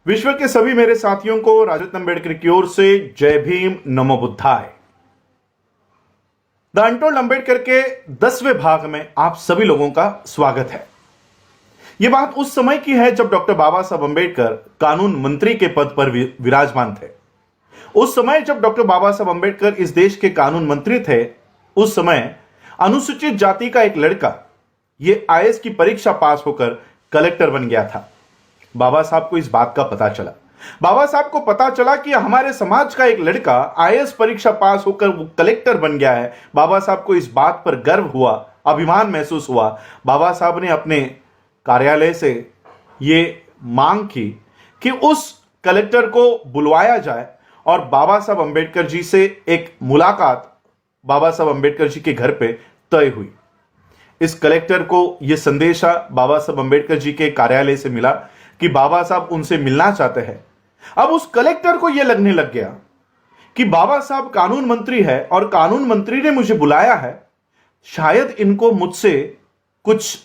विश्व के सभी मेरे साथियों को राजरत्न अंबेडकर की ओर से जय भीम, नमो बुद्धाय। द अनटोल्ड अंबेडकर के 10वें भाग में आप सभी लोगों का स्वागत है। यह बात उस समय की है जब डॉक्टर बाबा साहब अंबेडकर कानून मंत्री के पद पर विराजमान थे। उस समय जब डॉक्टर बाबा साहब अंबेडकर इस देश के कानून मंत्री थे, उस समय अनुसूचित जाति का एक लड़का यह आईएएस की परीक्षा पास होकर कलेक्टर बन गया था। बाबा साहब को इस बात का पता चला। बाबा साहब को पता चला कि हमारे समाज का एक लड़का आईएएस परीक्षा पास होकर वो कलेक्टर बन गया है। बाबा साहब को इस बात पर गर्व हुआ, अभिमान महसूस हुआ। बाबा साहब ने अपने कार्यालय से ये मांग की कि उस कलेक्टर को बुलवाया जाए और बाबा साहब अंबेडकर जी से एक मुलाकात बाबा साहब अंबेडकर जी के घर पे तय हुई। इस कलेक्टर को यह संदेशा बाबा साहब अंबेडकर जी के कार्यालय से मिला कि बाबा साहब उनसे मिलना चाहते हैं। अब उस कलेक्टर को यह लगने लग गया कि बाबा साहब कानून मंत्री है और कानून मंत्री ने मुझे बुलाया है, शायद इनको मुझसे कुछ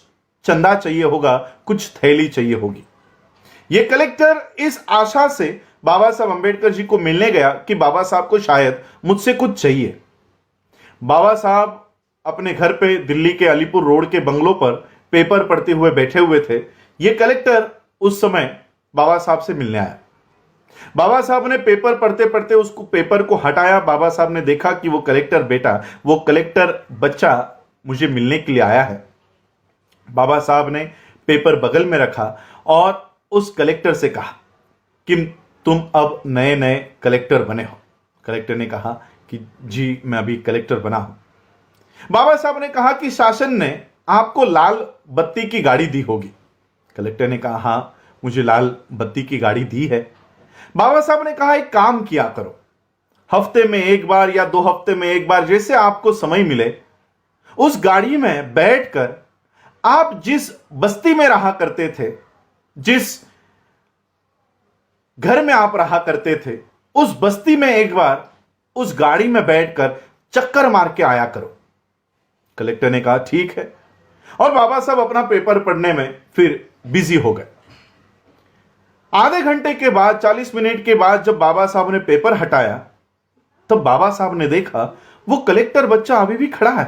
चंदा चाहिए होगा, कुछ थैली चाहिए होगी। यह कलेक्टर इस आशा से बाबा साहब अंबेडकर जी को मिलने गया कि बाबा साहब को शायद मुझसे कुछ चाहिए। बाबा साहब अपने घर पे दिल्ली के अलीपुर रोड के बंगलों पर पेपर पढ़ते हुए बैठे हुए थे। यह कलेक्टर उस समय बाबा साहब से मिलने आया। बाबा साहब ने पेपर पढ़ते पढ़ते उसको पेपर को हटाया। बाबा साहब ने देखा कि वो कलेक्टर बेटा, वो कलेक्टर बच्चा मुझे मिलने के लिए आया है। बाबा साहब ने पेपर बगल में रखा और उस कलेक्टर से कहा कि तुम अब नए नए कलेक्टर बने हो। कलेक्टर ने कहा कि जी मैं अभी कलेक्टर बना हूं। बाबा साहब ने कहा कि शासन ने आपको लाल बत्ती की गाड़ी दी होगी। कलेक्टर ने कहा हां, मुझे लाल बत्ती की गाड़ी दी है। बाबा साहब ने कहा एक काम किया करो, हफ्ते में एक बार या 2 हफ्ते में एक बार, जैसे आपको समय मिले, उस गाड़ी में बैठकर आप जिस बस्ती में रहा करते थे, जिस घर में आप रहा करते थे, उस बस्ती में एक बार उस गाड़ी में बैठकर चक्कर मार के आया करो। कलेक्टर ने कहा ठीक है, और बाबा साहब अपना पेपर पढ़ने में फिर बिजी हो गए। आधे घंटे के बाद, 40 मिनट के बाद जब बाबा साहब ने पेपर हटाया, तब बाबा साहब ने देखा वो कलेक्टर बच्चा अभी भी खड़ा है।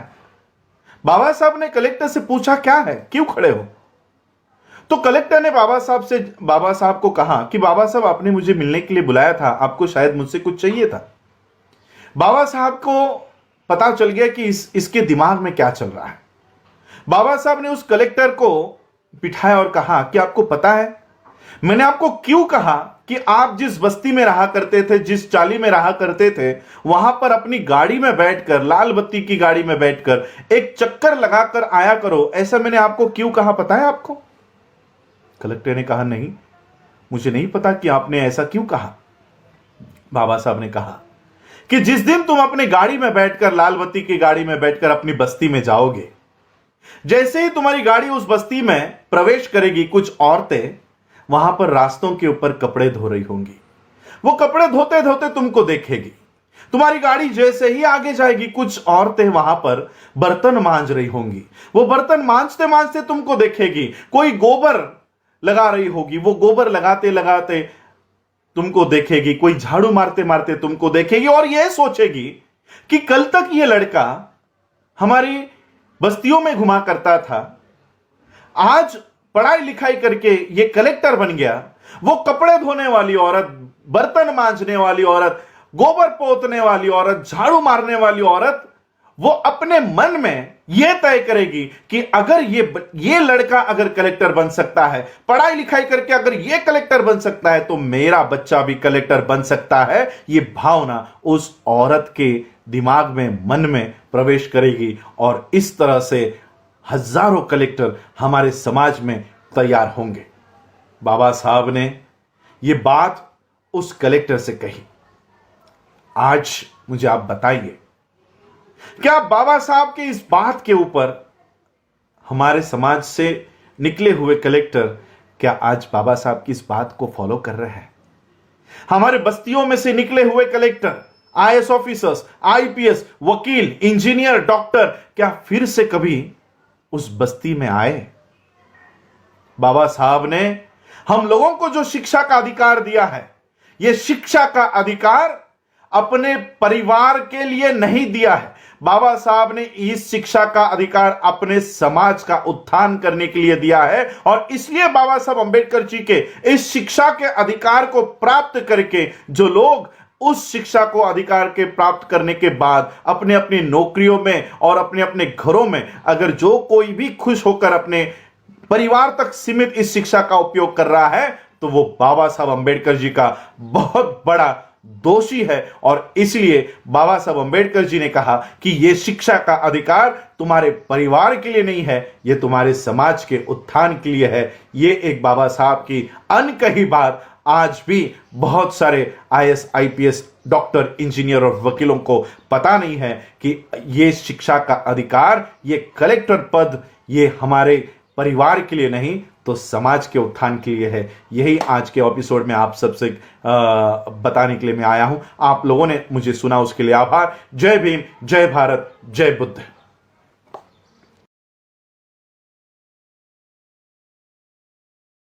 बाबा साहब ने कलेक्टर से पूछा क्या है, क्यों खड़े हो? तो कलेक्टर ने बाबा साहब को कहा कि बाबा साहब आपने मुझे मिलने के लिए बुलाया था, आपको शायद मुझसे कुछ चाहिए था। बाबा साहब को पता चल गया कि इसके दिमाग में क्या चल रहा है। बाबा साहब ने उस कलेक्टर को बिठाया और कहा कि आपको पता है मैंने आपको क्यों कहा कि आप जिस बस्ती में रहा करते थे, जिस चाली में रहा करते थे, वहां पर अपनी गाड़ी में बैठकर, लाल बत्ती की गाड़ी में बैठकर एक चक्कर लगाकर आया करो, ऐसा मैंने आपको क्यों कहा, पता है आपको? कलेक्टर ने कहा नहीं, मुझे नहीं पता कि आपने ऐसा क्यों कहा। बाबा साहब ने कहा कि जिस दिन तुम अपनी गाड़ी में बैठकर, लाल बत्ती की गाड़ी में बैठकर अपनी बस्ती में जाओगे, जैसे ही तुम्हारी गाड़ी उस बस्ती में प्रवेश करेगी, कुछ औरतें वहां पर रास्तों के ऊपर कपड़े धो रही होंगी। वो कपड़े धोते धोते तुमको देखेगी। तुम्हारी गाड़ी जैसे ही आगे जाएगी, कुछ औरतें वहां पर बर्तन मांज रही होंगी। वो बर्तन मांजते मांजते तुमको देखेगी। कोई गोबर लगा रही होगी, वो गोबर लगाते लगाते तुमको देखेगी। कोई झाड़ू मारते मारते तुमको देखेगी और यह सोचेगी कि कल तक ये लड़का हमारी बस्तियों में घुमा करता था, आज पढ़ाई लिखाई करके ये कलेक्टर बन गया। वो कपड़े धोने वाली औरत, बर्तन मांजने वाली औरत, गोबर पोतने वाली औरत, झाड़ू मारने वाली औरत, वो अपने मन में यह तय करेगी कि अगर ये लड़का अगर कलेक्टर बन सकता है, पढ़ाई लिखाई करके अगर ये कलेक्टर बन सकता है, तो मेरा बच्चा भी कलेक्टर बन सकता है। ये भावना उस औरत के दिमाग में, मन में प्रवेश करेगी और इस तरह से हजारों कलेक्टर हमारे समाज में तैयार होंगे। बाबा साहब ने यह बात उस कलेक्टर से कही। आज मुझे आप बताइए, क्या बाबा साहब के इस बात के ऊपर हमारे समाज से निकले हुए कलेक्टर क्या आज बाबा साहब की इस बात को फॉलो कर रहे हैं? हमारे बस्तियों में से निकले हुए कलेक्टर, आईएएस ऑफिसर्स, आईपीएस, वकील, इंजीनियर, डॉक्टर, क्या फिर से कभी उस बस्ती में आए? बाबा साहब ने हम लोगों को जो शिक्षा का अधिकार दिया है, यह शिक्षा का अधिकार अपने परिवार के लिए नहीं दिया है। बाबा साहब ने इस शिक्षा का अधिकार अपने समाज का उत्थान करने के लिए दिया है, और इसलिए बाबा साहब अंबेडकर जी के इस शिक्षा के अधिकार को प्राप्त करके जो लोग उस शिक्षा को अधिकार के प्राप्त करने के बाद अपने अपनी नौकरियों में और अपने अपने घरों में, अगर जो कोई भी खुश होकर अपने परिवार तक सीमित इस शिक्षा का उपयोग कर रहा है, तो वो बाबा साहब अंबेडकर जी का बहुत बड़ा दोषी है। और इसलिए बाबा साहब अंबेडकर जी ने कहा कि यह शिक्षा का अधिकार तुम्हारे परिवार के लिए नहीं है, यह तुम्हारे समाज के उत्थान के लिए है। यह एक बाबा साहब की अनकही बात आज भी बहुत सारे आईएएस, आईपीएस, डॉक्टर, इंजीनियर और वकीलों को पता नहीं है कि यह शिक्षा का अधिकार, यह कलेक्टर पद, यह हमारे परिवार के लिए नहीं तो समाज के उत्थान के लिए है। यही आज के एपिसोड में आप सबसे बताने के लिए मैं आया हूं। आप लोगों ने मुझे सुना, उसके लिए आभार। जय भीम, जय भारत, जय बुद्ध।